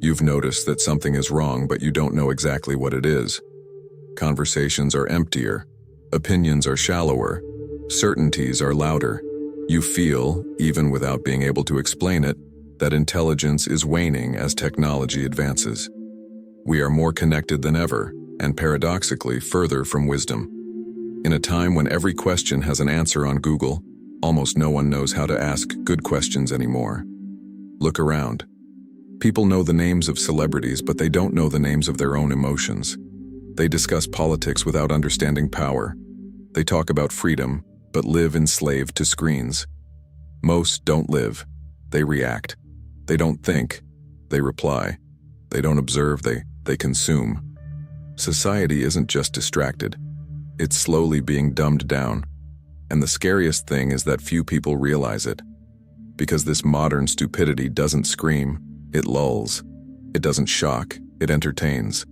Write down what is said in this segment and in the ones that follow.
You've noticed that something is wrong, but you don't know exactly what it is. Conversations are emptier. Opinions are shallower. Certainties are louder. You feel, even without being able to explain it, that intelligence is waning as technology advances. We are more connected than ever, and paradoxically further from wisdom. In a time when every question has an answer on Google, almost no one knows how to ask good questions anymore. Look around. People know the names of celebrities, but they don't know the names of their own emotions. They discuss politics without understanding power. They talk about freedom, but live enslaved to screens. Most don't live. They react. They don't think. They reply. They don't observe. They consume. Society isn't just distracted. It's slowly being dumbed down. And the scariest thing is that few people realize it. Because this modern stupidity doesn't scream, it lulls. It doesn't shock, it entertains.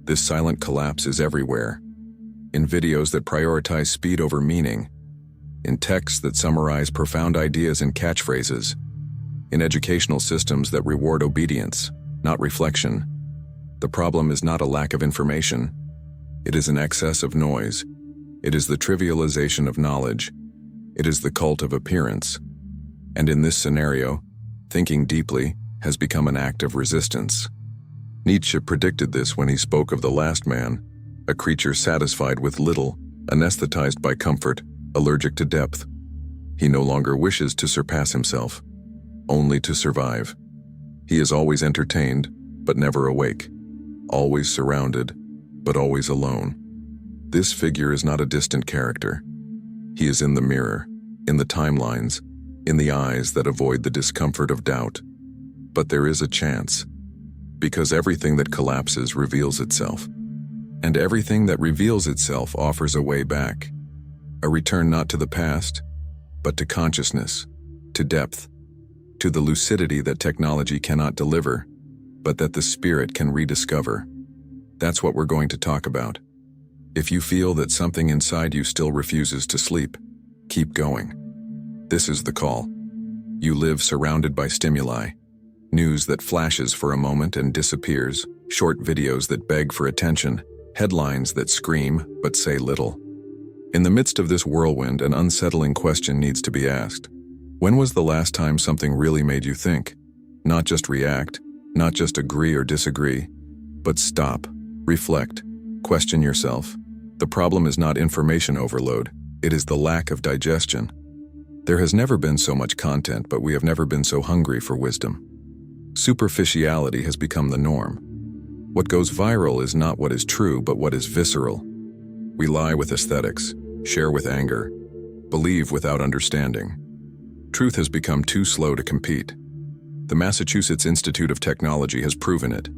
This silent collapse is everywhere. In videos that prioritize speed over meaning. In texts that summarize profound ideas in catchphrases. In educational systems that reward obedience, not reflection. The problem is not a lack of information. It is an excess of noise. It is the trivialization of knowledge. It is the cult of appearance. And in this scenario, thinking deeply has become an act of resistance. Nietzsche predicted this when he spoke of the last man, a creature satisfied with little, anesthetized by comfort, allergic to depth. He no longer wishes to surpass himself, only to survive. He is always entertained, but never awake, always surrounded, but always alone. This figure is not a distant character. He is in the mirror, in the timelines, in the eyes that avoid the discomfort of doubt. But there is a chance, because everything that collapses reveals itself. And everything that reveals itself offers a way back. A return not to the past, but to consciousness, to depth, to the lucidity that technology cannot deliver, but that the spirit can rediscover. That's what we're going to talk about. If you feel that something inside you still refuses to sleep, keep going. This is the call. You live surrounded by stimuli. News that flashes for a moment and disappears, short videos that beg for attention, headlines that scream but say little. In the midst of this whirlwind, an unsettling question needs to be asked. When was the last time something really made you think? Not just react, not just agree or disagree, but stop, reflect, question yourself. The problem is not information overload, it is the lack of digestion. There has never been so much content, but we have never been so hungry for wisdom. Superficiality has become the norm. What goes viral is not what is true, but what is visceral. We lie with aesthetics, share with anger, believe without understanding. Truth has become too slow to compete. The Massachusetts Institute of Technology has proven it.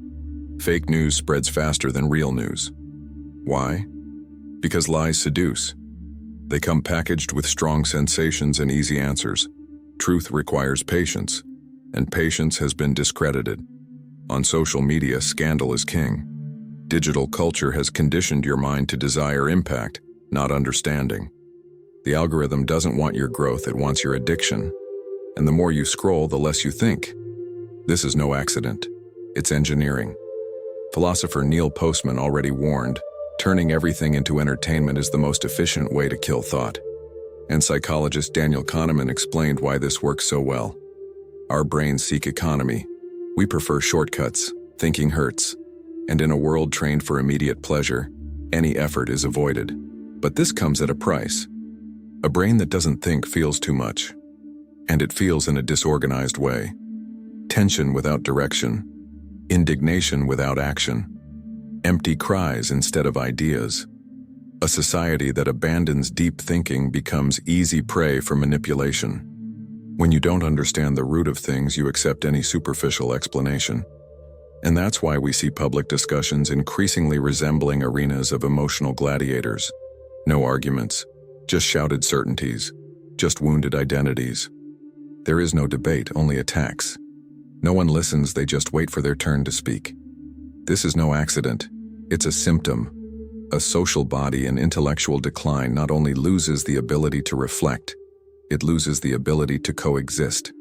Fake news spreads faster than real news. Why? Because lies seduce. They come packaged with strong sensations and easy answers. Truth requires patience, and patience has been discredited. On social media, scandal is king. Digital culture has conditioned your mind to desire impact, not understanding. The algorithm doesn't want your growth, it wants your addiction. And the more you scroll, the less you think. This is no accident. It's engineering. Philosopher Neil Postman already warned, turning everything into entertainment is the most efficient way to kill thought. And psychologist Daniel Kahneman explained why this works so well. Our brains seek economy. We prefer shortcuts. Thinking hurts. And in a world trained for immediate pleasure, any effort is avoided. But this comes at a price. A brain that doesn't think feels too much. And it feels in a disorganized way. Tension without direction. Indignation without action. Empty cries instead of ideas. A society that abandons deep thinking becomes easy prey for manipulation. When you don't understand the root of things, you accept any superficial explanation. And that's why we see public discussions increasingly resembling arenas of emotional gladiators. No arguments, just shouted certainties, just wounded identities. There is no debate, only attacks. No one listens, they just wait for their turn to speak. This is no accident, it's a symptom. A social body in intellectual decline not only loses the ability to reflect, it loses the ability to coexist.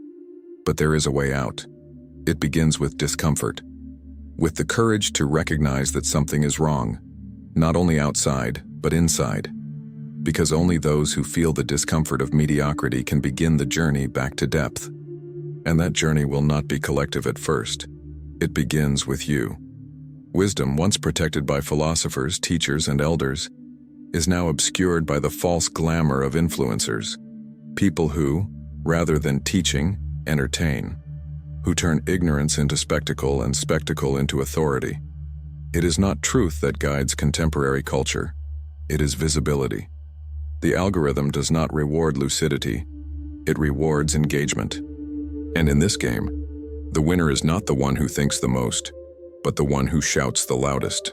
But there is a way out. It begins with discomfort, with the courage to recognize that something is wrong, not only outside, but inside. Because only those who feel the discomfort of mediocrity can begin the journey back to depth. And that journey will not be collective at first. It begins with you. Wisdom, once protected by philosophers, teachers, and elders, is now obscured by the false glamour of influencers. People who, rather than teaching, entertain. Who turn ignorance into spectacle and spectacle into authority. It is not truth that guides contemporary culture. It is visibility. The algorithm does not reward lucidity. It rewards engagement. And in this game, the winner is not the one who thinks the most, but the one who shouts the loudest.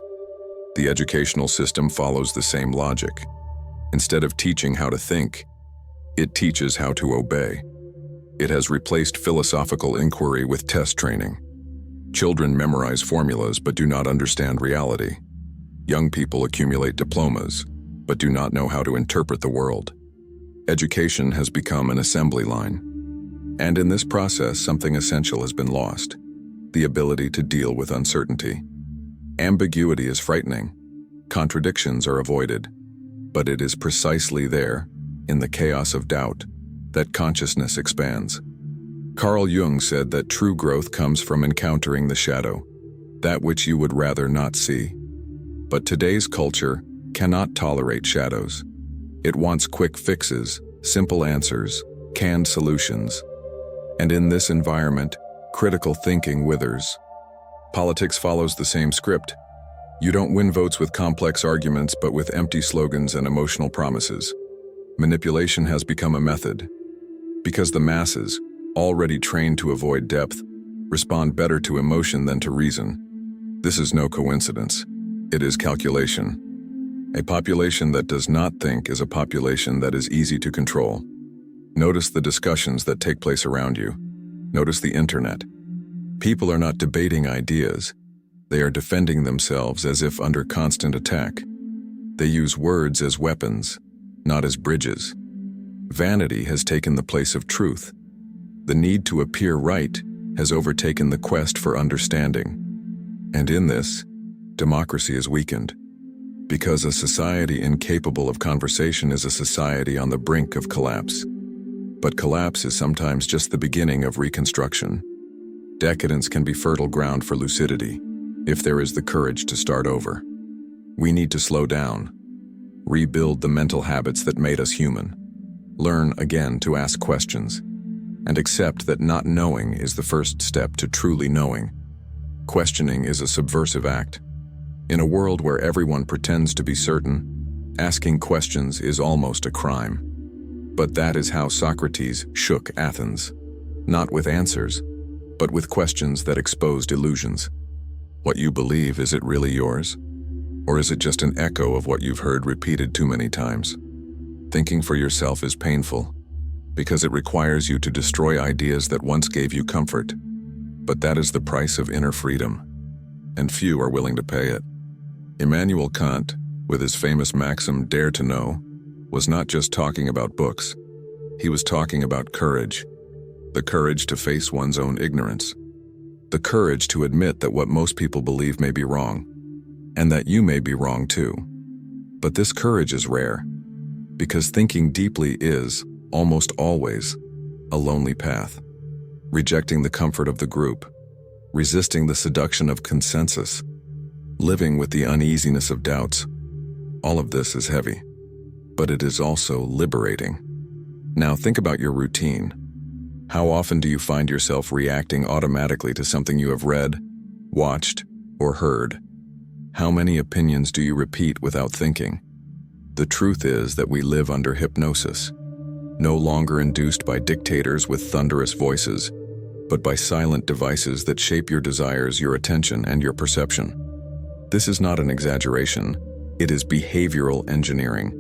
The educational system follows the same logic. Instead of teaching how to think, it teaches how to obey. It has replaced philosophical inquiry with test training. Children memorize formulas but do not understand reality. Young people accumulate diplomas but do not know how to interpret the world. Education has become an assembly line. And in this process, something essential has been lost: the ability to deal with uncertainty. Ambiguity is frightening. Contradictions are avoided. But it is precisely there, in the chaos of doubt, that consciousness expands. Carl Jung said that true growth comes from encountering the shadow, that which you would rather not see. But today's culture cannot tolerate shadows. It wants quick fixes, simple answers, canned solutions. And in this environment, critical thinking withers. Politics follows the same script. You don't win votes with complex arguments, but with empty slogans and emotional promises. Manipulation has become a method, because the masses, already trained to avoid depth, respond better to emotion than to reason. This is no coincidence. It is calculation. A population that does not think is a population that is easy to control. Notice the discussions that take place around you. Notice the internet. People are not debating ideas. They are defending themselves as if under constant attack. They use words as weapons, not as bridges. Vanity has taken the place of truth. The need to appear right has overtaken the quest for understanding. And in this, democracy is weakened. Because a society incapable of conversation is a society on the brink of collapse. But collapse is sometimes just the beginning of reconstruction. Decadence can be fertile ground for lucidity, if there is the courage to start over. We need to slow down, rebuild the mental habits that made us human, learn again to ask questions, and accept that not knowing is the first step to truly knowing. Questioning is a subversive act. In a world where everyone pretends to be certain, asking questions is almost a crime. But that is how Socrates shook Athens, not with answers, but with questions that exposed illusions. What you believe, is it really yours? Or is it just an echo of what you've heard repeated too many times? Thinking for yourself is painful, because it requires you to destroy ideas that once gave you comfort. But that is the price of inner freedom, and few are willing to pay it. Immanuel Kant, with his famous maxim, "Dare to know," was not just talking about books. He was talking about courage. The courage to face one's own ignorance. The courage to admit that what most people believe may be wrong, and that you may be wrong too. But this courage is rare, because thinking deeply is, almost always, a lonely path. Rejecting the comfort of the group, resisting the seduction of consensus, living with the uneasiness of doubts. All of this is heavy, but it is also liberating. Now think about your routine. How often do you find yourself reacting automatically to something you have read, watched, or heard? How many opinions do you repeat without thinking? The truth is that we live under hypnosis, no longer induced by dictators with thunderous voices, but by silent devices that shape your desires, your attention, and your perception. This is not an exaggeration. It is behavioral engineering.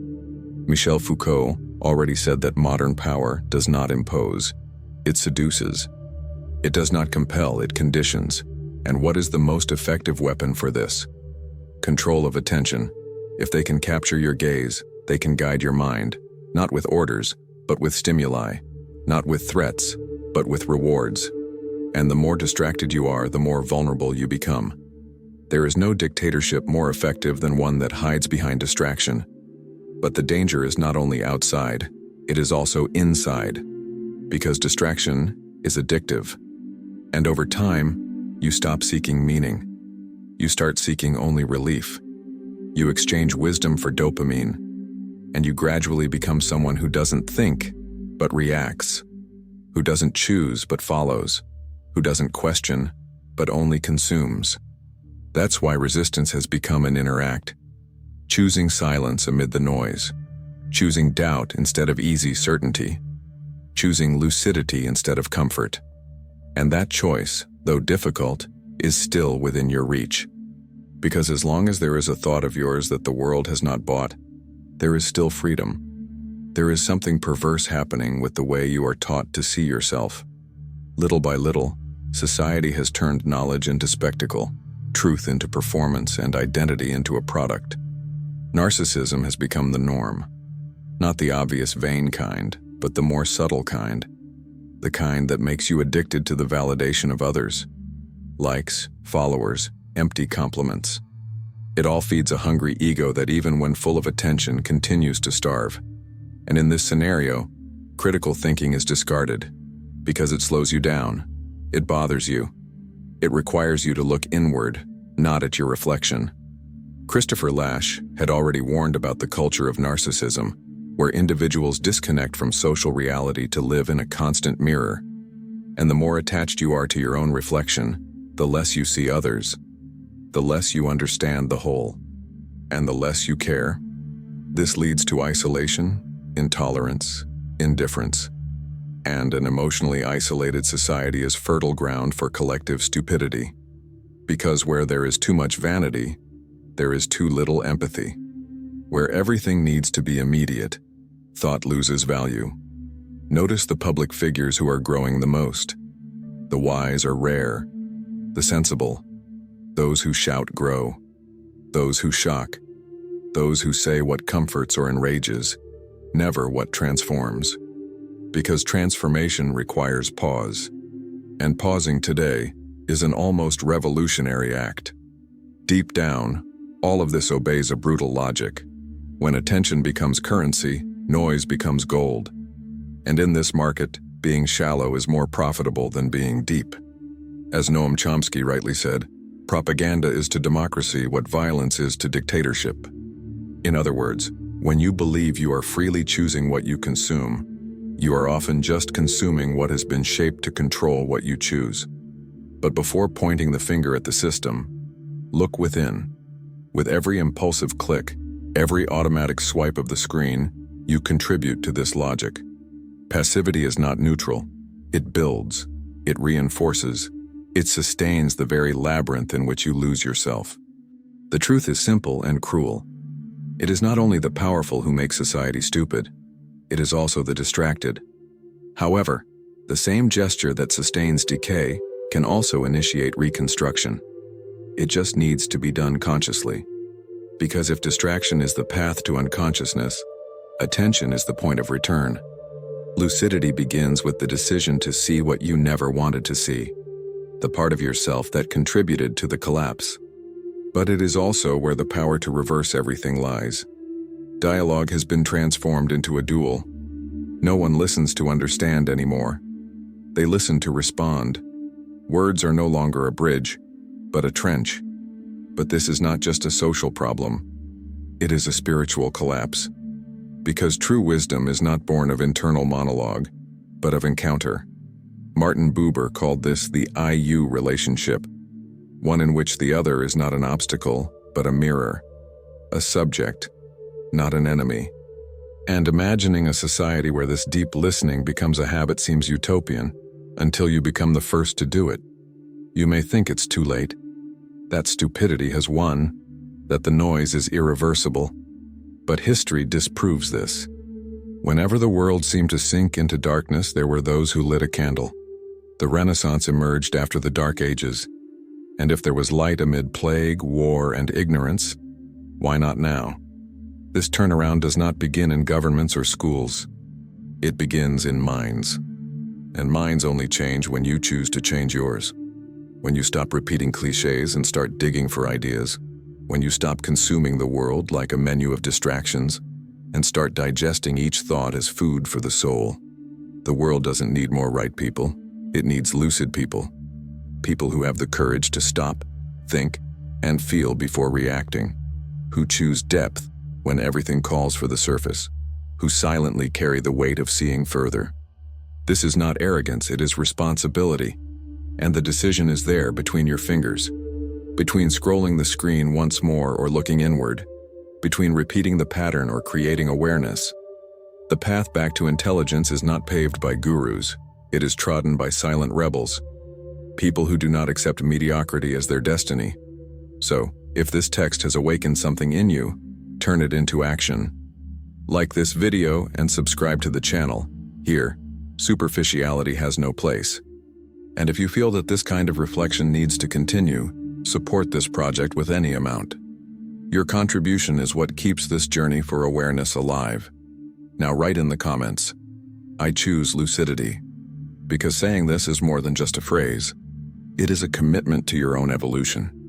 Michel Foucault already said that modern power does not impose. It seduces. It does not compel, it conditions. And what is the most effective weapon for this? Control of attention. If they can capture your gaze, they can guide your mind, not with orders, but with stimuli, not with threats, but with rewards. And the more distracted you are, the more vulnerable you become. There is no dictatorship more effective than one that hides behind distraction. But the danger is not only outside, it is also inside, because distraction is addictive. And over time, you stop seeking meaning. You start seeking only relief. You exchange wisdom for dopamine, and you gradually become someone who doesn't think, but reacts, who doesn't choose, but follows, who doesn't question, but only consumes. That's why resistance has become an inner act, choosing silence amid the noise, choosing doubt instead of easy certainty, choosing lucidity instead of comfort. And that choice, though difficult, is still within your reach. Because as long as there is a thought of yours that the world has not bought, there is still freedom. There is something perverse happening with the way you are taught to see yourself. Little by little, society has turned knowledge into spectacle, truth into performance, and identity into a product. Narcissism has become the norm. Not the obvious vain kind, but the more subtle kind. The kind that makes you addicted to the validation of others. Likes, followers, empty compliments. It all feeds a hungry ego that even when full of attention continues to starve. And in this scenario, critical thinking is discarded because it slows you down. It bothers you. It requires you to look inward, not at your reflection. Christopher Lasch had already warned about the culture of narcissism, where individuals disconnect from social reality to live in a constant mirror. And the more attached you are to your own reflection, the less you see others, the less you understand the whole, and the less you care. This leads to isolation, intolerance, indifference, and an emotionally isolated society is fertile ground for collective stupidity. Because where there is too much vanity, there is too little empathy. Where everything needs to be immediate, thought loses value. Notice the public figures who are growing the most. The wise are rare, the sensible, those who shout grow, those who shock, those who say what comforts or enrages, never what transforms. Because transformation requires pause, and pausing today is an almost revolutionary act. Deep down, all of this obeys a brutal logic. When attention becomes currency, noise becomes gold. And in this market, being shallow is more profitable than being deep. As Noam Chomsky rightly said, propaganda is to democracy what violence is to dictatorship. In other words, when you believe you are freely choosing what you consume, you are often just consuming what has been shaped to control what you choose. But before pointing the finger at the system, look within. With every impulsive click, every automatic swipe of the screen, you contribute to this logic. Passivity is not neutral. It builds, it reinforces, it sustains the very labyrinth in which you lose yourself. The truth is simple and cruel. It is not only the powerful who make society stupid, it is also the distracted. However, the same gesture that sustains decay can also initiate reconstruction. It just needs to be done consciously. Because if distraction is the path to unconsciousness, attention is the point of return. Lucidity begins with the decision to see what you never wanted to see, the part of yourself that contributed to the collapse. But it is also where the power to reverse everything lies. Dialogue has been transformed into a duel. No one listens to understand anymore. They listen to respond. Words are no longer a bridge, but a trench. But this is not just a social problem. It is a spiritual collapse. Because true wisdom is not born of internal monologue, but of encounter. Martin Buber called this the I-U relationship, one in which the other is not an obstacle, but a mirror, a subject, not an enemy. And imagining a society where this deep listening becomes a habit seems utopian, until you become the first to do it. You may think it's too late, that stupidity has won, that the noise is irreversible, but history disproves this. Whenever the world seemed to sink into darkness, there were those who lit a candle. The Renaissance emerged after the Dark Ages, and if there was light amid plague, war, and ignorance, why not now? This turnaround does not begin in governments or schools. It begins in minds. And minds only change when you choose to change yours. When you stop repeating cliches and start digging for ideas. When you stop consuming the world like a menu of distractions and start digesting each thought as food for the soul. The world doesn't need more right people. It needs lucid people. People who have the courage to stop, think, and feel before reacting. Who choose depth when everything calls for the surface. Who silently carry the weight of seeing further. This is not arrogance, it is responsibility. And the decision is there between your fingers. Between scrolling the screen once more or looking inward. Between repeating the pattern or creating awareness. The path back to intelligence is not paved by gurus. It is trodden by silent rebels. People who do not accept mediocrity as their destiny. So, if this text has awakened something in you, turn it into action. Like this video and subscribe to the channel. Here, superficiality has no place. And if you feel that this kind of reflection needs to continue, support this project with any amount. Your contribution is what keeps this journey for awareness alive. Now write in the comments, I choose lucidity. Because saying this is more than just a phrase. It is a commitment to your own evolution.